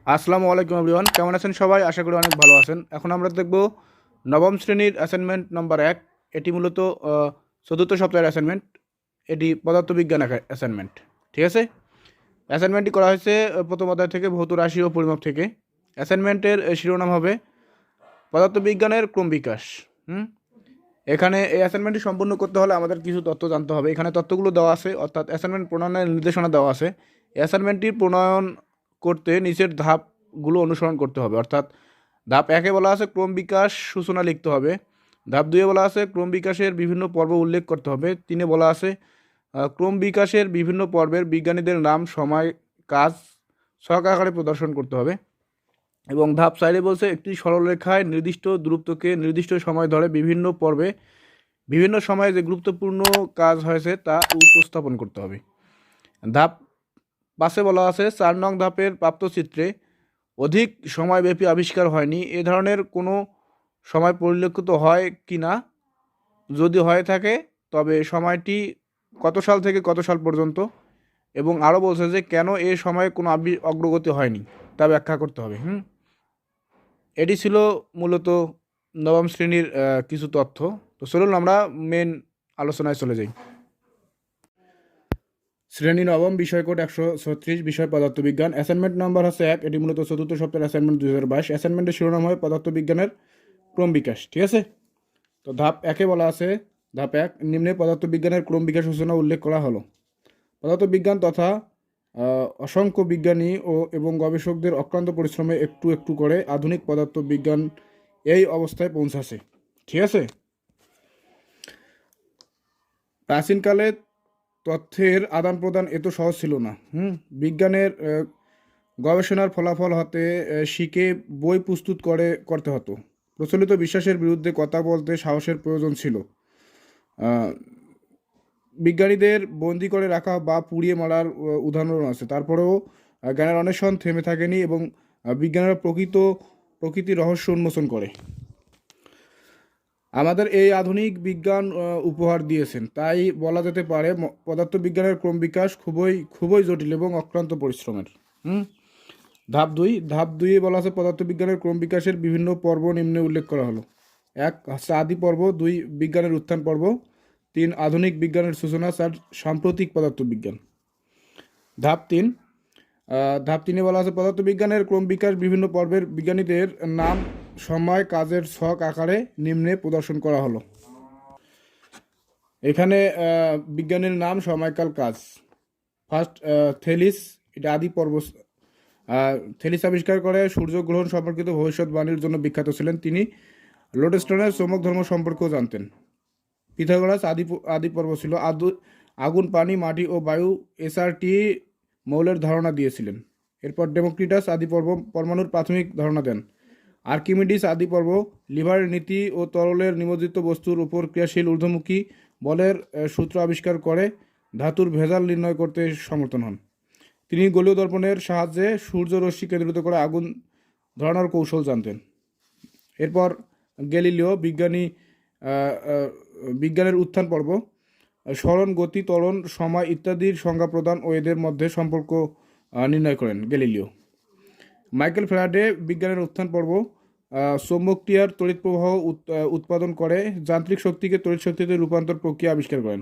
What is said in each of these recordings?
আসসালামু আলাইকুম এভরিওয়ান, কেমন আছেন সবাই? আশা করি অনেক ভালো আছেন। এখন আমরা দেখব নবম শ্রেণীর অ্যাসাইনমেন্ট নাম্বার 1। এটি মূলত চতুর্থ সপ্তাহের অ্যাসাইনমেন্ট। এটি পদার্থবিজ্ঞান অ্যাসাইনমেন্ট। ঠিক আছে, অ্যাসাইনমেন্টটি করা হয়েছে প্রথম অধ্যায় থেকে ভৌত রাশি ও পরিমাপ থেকে। অ্যাসাইনমেন্টের শিরোনাম হবে পদার্থবিজ্ঞানের ক্রম বিকাশ। এখানে এই অ্যাসাইনমেন্টটি সম্পূর্ণ করতে হলে আমাদের কিছু তথ্য জানতে হবে। এখানে তথ্যগুলো দেওয়া আছে, অর্থাৎ অ্যাসাইনমেন্ট প্রণয়নের নির্দেশনা দেওয়া আছে। অ্যাসাইনমেন্টটি প্রণয়ন করতে নিচের ধাপগুলো অনুসরণ করতে হবে। অর্থাৎ ধাপ 1-এ বলা আছে ক্রম বিকাশ সূচনা লিখতে হবে। ধাপ 2-এ বলা আছে ক্রম বিকাশের বিভিন্ন পর্ব উল্লেখ করতে হবে। 3-এ বলা আছে ক্রম বিকাশের বিভিন্ন পর্বের বিজ্ঞানীদের নাম, সময়, কাজ ছক আকারে প্রদর্শন করতে হবে। এবং ধাপ 4-এ বলছে একটি সরলরেখায় নির্দিষ্ট দূরত্বকে নির্দিষ্ট সময় ধরে বিভিন্ন পর্বে বিভিন্ন সময়ে যে গুরুত্বপূর্ণ কাজ হয়েছে তা উপস্থাপন করতে হবে। ধাপ 5-এ বলা আছে 4 নং ধাপের প্রাপ্তচিত্রে অধিক সময়ব্যাপী আবিষ্কার হয়নি এ ধরনের কোনো সময় পরিলক্ষিত হয় কি না, যদি হয়ে থাকে তবে সময়টি কত সাল থেকে কত সাল পর্যন্ত, এবং আরও বলছে যে কেন এ সময়ে কোনো অগ্রগতি হয়নি তা ব্যাখ্যা করতে হবে। এটি ছিল মূলত নবম শ্রেণীর কিছু তথ্য। তো চলুন আমরা মেন আলোচনায় চলে যাই। শ্রেণী নবম, বিষয় কোড 136, বিষয় পদার্থবিজ্ঞান। অ্যাসাইনমেন্ট নাম্বার হচ্ছে 1। এটি মূলত চতুর্থ সপ্তাহের অ্যাসাইনমেন্ট 2022। অ্যাসাইনমেন্টের শিরোনাম হয় পদার্থবিজ্ঞানের ক্রম বিকাশ। ঠিক আছে, তো ধাপ 1-এ বলা আছে, ধাপ 1, নিম্নে পদার্থবিজ্ঞানের ক্রম বিকাশ সূচনা উল্লেখ করা হলো। পদার্থবিজ্ঞান তথা অসংখ্য বিজ্ঞানী এবং গবেষকদের অক্লান্ত পরিশ্রমে একটু একটু করে আধুনিক পদার্থবিজ্ঞান এই অবস্থায় পৌঁছাছে। ঠিক আছে, প্রাচীনকালে তথ্যের আদান প্রদান এত সহজ ছিল না। বিজ্ঞানের গবেষণার ফলাফল হাতে শিখে বই প্রস্তুত করতে হতো। প্রচলিত বিশ্বাসের বিরুদ্ধে কথা বলতে সাহসের প্রয়োজন ছিল। বিজ্ঞানীদের বন্দি করে রাখা বা পুড়িয়ে মারার উদাহরণ আছে। তারপরেও জ্ঞানের অন্বেষণ থেমে থাকেনি এবং বিজ্ঞানীরা প্রকৃতির রহস্য উন্মোচন করে আমাদের এই আধুনিক বিজ্ঞান উপহার দিয়েছেন। তাই বলা যেতে পারে পদার্থবিজ্ঞানের ক্রম বিকাশ খুবই জটিল এবং অক্লান্ত পরিশ্রমের। ধাপ 2, ধাপ 2-এ বলা আছে পদার্থবিজ্ঞানের ক্রম বিকাশের বিভিন্ন পর্ব নিম্নে উল্লেখ করা হলো। 1 হচ্ছে আদি পর্ব, 2 বিজ্ঞানের উত্থান পর্ব, 3 আধুনিক বিজ্ঞানের সূচনা, 4 সাম্প্রতিক পদার্থবিজ্ঞান। ধাপ 3, ধাপ 3-এ বলা আছে পদার্থবিজ্ঞানের ক্রম বিকাশ বিভিন্ন পর্বের বিজ্ঞানীদের নাম, সময়, কাজের ছক আকারে নিম্নে প্রদর্শন করা হলো। এখানে বিজ্ঞানীর নাম, সময়কাল, কাজ। ফার্স্ট থেলিস, এটা আদি পর্ব। থেলিস আবিষ্কার করে সূর্যগ্রহণ সম্পর্কিত ভবিষ্যৎবাণীর জন্য বিখ্যাত ছিলেন। তিনি লোডস্টোনের চৌম্বক ধর্ম সম্পর্কেও জানতেন। পিথাগোরাস আদি পর্ব ছিল। আগুন, পানি, মাটি ও বায়ু এসআরটি মৌলের ধারণা দিয়েছিলেন। এরপর ডেমোক্রিটাস আদি পর্ব পরমাণুর প্রাথমিক ধারণা দেন। আর্কিমিডিস আদি পর্ব লিভারের নীতি ও তরলের নিমজ্জিত বস্তুর উপর ক্রিয়াশীল ঊর্ধ্বমুখী বলের সূত্র আবিষ্কার করে ধাতুর ভেজাল নির্ণয় করতে সমর্থন হন। তিনি গোলীয় দর্পণের সাহায্যে সূর্যরশ্মি কেন্দ্রিত করে আগুন ধরানোর কৌশল জানতেন। এরপর গ্যালিলিও বিজ্ঞানের উত্থান পর্ব স্মরণ, গতি, ত্বরণ, সময় ইত্যাদির সংজ্ঞা প্রদান ও এদের মধ্যে সম্পর্ক নির্ণয় করেন গ্যালিলিও। মাইকেল ফ্যারাডে বিজ্ঞানের উত্থান পর্ব চৌম্বকীয় তড়িৎ প্রবাহ উৎপাদন করে যান্ত্রিক শক্তিকে তড়িৎ শক্তিতে রূপান্তর প্রক্রিয়া আবিষ্কার করেন।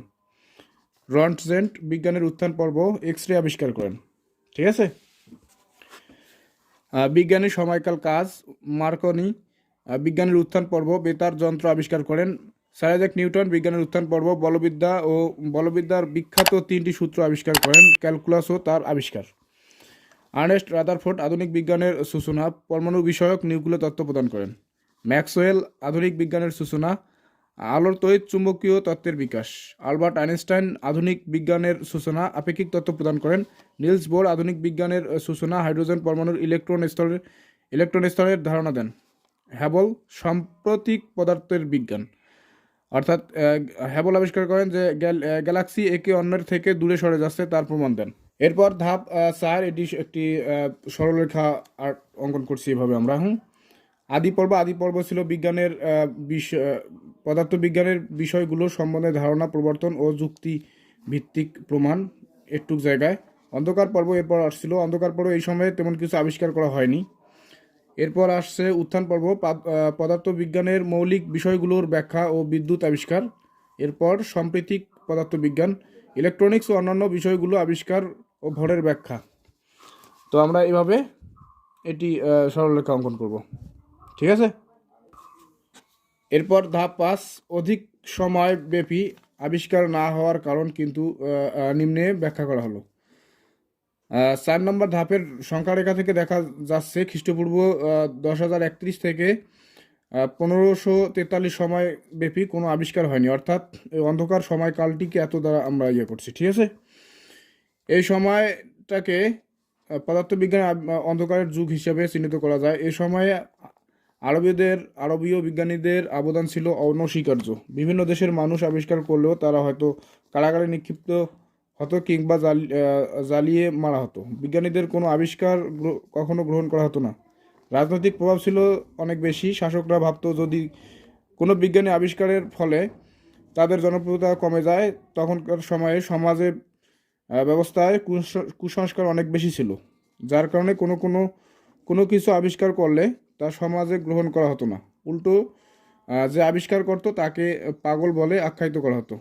রন্টজেন্ট বিজ্ঞানের উত্থান পর্ব এক্স রে আবিষ্কার করেন। ঠিক আছে, বিজ্ঞানের সময়কাল, কাজ। মার্কনি বিজ্ঞানের উত্থান পর্ব বেতার যন্ত্র আবিষ্কার করেন। স্যার আইজ্যাক নিউটন বিজ্ঞানের উত্থান পর্ব বলবিদ্যার বিখ্যাত 3টি সূত্র আবিষ্কার করেন। ক্যালকুলাস ও তার আবিষ্কার। আর্নেস্ট রাদারফোর্ড আধুনিক বিজ্ঞানের সূচনা, পরমাণু বিষয়ক নিউক্লিয় তত্ত্ব প্রদান করেন। ম্যাক্সওয়েল আধুনিক বিজ্ঞানের সূচনা, আলোর তড়িৎ চুম্বকীয় তত্ত্বের বিকাশ। আলবার্ট আইনস্টাইন আধুনিক বিজ্ঞানের সূচনা, আপেক্ষিক তত্ত্ব প্রদান করেন। নিলস বোর আধুনিক বিজ্ঞানের সূচনা, হাইড্রোজেন পরমাণুর ইলেকট্রন স্তরের ধারণা দেন। হ্যাবল সাম্প্রতিক পদার্থের বিজ্ঞান, অর্থাৎ হ্যাবল আবিষ্কার করেন যে গ্যালাক্সি একে অন্যের থেকে দূরে সরে যাচ্ছে তার প্রমাণ দেন। এরপর ধাপ 4, এটি একটি সরলরেখা আর অঙ্কন করছি এভাবে আমরা। আদি পর্ব ছিল বিজ্ঞানের পদার্থবিজ্ঞানের বিষয়গুলো সম্বন্ধে ধারণা, প্রবর্তন ও যুক্তি ভিত্তিক প্রমাণ একটু জায়গায়। অন্ধকার পর্ব এরপর আসছিল। অন্ধকার পর্ব এই সময়ে তেমন কিছু আবিষ্কার করা হয়নি। এরপর আসছে উত্থান পর্ব, পদার্থবিজ্ঞানের মৌলিক বিষয়গুলোর ব্যাখ্যা ও বিদ্যুৎ আবিষ্কার। এরপর সাম্প্রতিক পদার্থবিজ্ঞান, ইলেকট্রনিক্স ও অন্যান্য বিষয়গুলো আবিষ্কার ও ভরের ব্যাখ্যা। তো আমরা এভাবে এটি সরলরেখা অঙ্কন করব, ঠিক আছে। এরপর ধাপ 5, অধিক সময় ব্যাপী আবিষ্কার না হওয়ার কারণ কিন্তু নিম্নে ব্যাখ্যা করা হলো। 4 নম্বর ধাপের সংখ্যারেখা থেকে দেখা যাচ্ছে খ্রিস্টপূর্ব 10,031 থেকে 1543 সময় ব্যাপী কোনো আবিষ্কার হয়নি, অর্থাৎ এই অন্ধকার সময়কালটিকে এত দ্বারা আমরা করছি, ঠিক আছে। এই সময়টাকে পদার্থবিজ্ঞানের অন্ধকারের যুগ হিসেবে চিহ্নিত করা যায়। এই সময়ে আরবীয় বিজ্ঞানীদের অবদান ছিল অনস্বীকার্য। বিভিন্ন দেশের মানুষ আবিষ্কার করলেও তারা হয়তো কারাগারে নিক্ষিপ্ত হতো কিংবা জ্বালিয়ে মারা হতো। বিজ্ঞানীদের কোনো আবিষ্কার কখনো গ্রহণ করা হতো না। রাজনৈতিক প্রভাব ছিল অনেক বেশি। শাসকরা ভাবতো যদি কোনো বিজ্ঞানী আবিষ্কারের ফলে তাদের জনপ্রিয়তা কমে যায়। তখনকার সময়ে সমাজে ব্যবস্থায় কুসংস্কার অনেক বেশি ছিল, যার কারণে কোনো কিছু আবিষ্কার করলে তা সমাজে গ্রহণ করা হতো না। উল্টো যে আবিষ্কার করত তাকে পাগল বলে আখ্যায়িত করা হতো।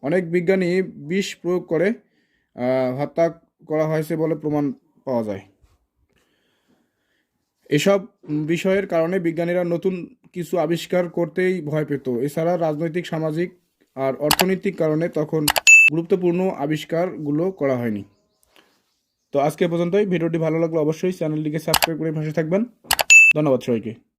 অনেক বিজ্ঞানী বিষ প্রয়োগ করে হত্যা করা হয়েছে বলে প্রমাণ পাওয়া যায়। এসব বিষয়ের কারণে বিজ্ঞানীরা নতুন কিছু আবিষ্কার করতেই ভয় পেত। এছাড়া রাজনৈতিক, সামাজিক আর অর্থনৈতিক কারণে তখন গুরুত্বপূর্ণ আবিষ্কারগুলো করা হয়নি। তো আজকে পর্যন্তই। ভিডিওটি ভালো লাগলে অবশ্যই চ্যানেলটিকে সাবস্ক্রাইব করে পাশে থাকবেন। ধন্যবাদ সবাইকে।